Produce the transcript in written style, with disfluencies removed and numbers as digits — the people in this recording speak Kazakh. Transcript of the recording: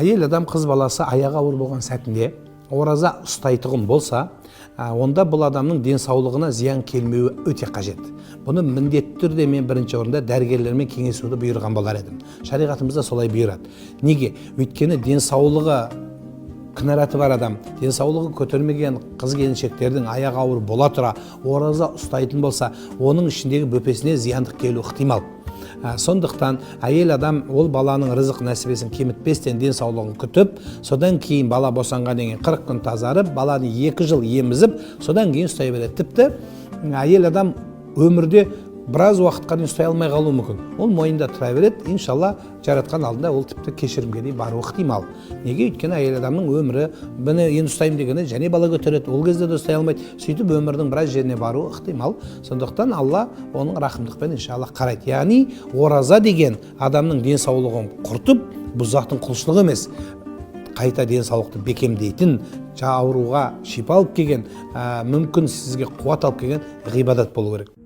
Әйел адам қыз баласы аяғы ауыр болған сәтінде ораза ұстайтұғын болса, онда бұл адамның денсаулығына зиян келмеуі өте қажет. Бұны міндетті түрде мен бірінші орында дәрігерлермен кеңесуді бұйырған болар едім. Шариғатымызда солай бұйырады. Неге? Өйткені денсаулығы кінараты бар адам, денсаулығы көтермеген қыз келіншектердің аяғы ауыр бола тұра ораза ұстайтын болса, оның ішіндегі бөпесіне зияндық келу ықтимал. Сондықтан әйел адам ол баланың рызық нәсібесін кемітпестен денсаулығын күтіп, содан кейін бала босанған деген 40 күн тазарып, баланы 2 жыл емізіп, содан кейін ұстай береді. Тіпті әйел адам өмірде біраз уақытқа дейін ұстай алмай қалуы мүмкін. Ол мойнында тұра береді, иншалла жаратқан алдында ол тіпті кешірімге дейін баруы ықтимал. Неге? Өйткені әйел адамның өмірі, бұны енді ұстаймын дегені және бала көтереді, ол кезде де ұстай алмайды. Сөйтіп өмірдің біраз жеріне баруы ықтимал. Сондықтан Алла оның рахымдықпен иншалла қарайды. Яғни ораза деген адамның денсаулығын құртып, бұзақтың құлшылығы емес, қайта денсаулықты бекемдейтін, ауруға шипа алып келген, мүмкін сізге қуат алып келген ғибадат болу керек.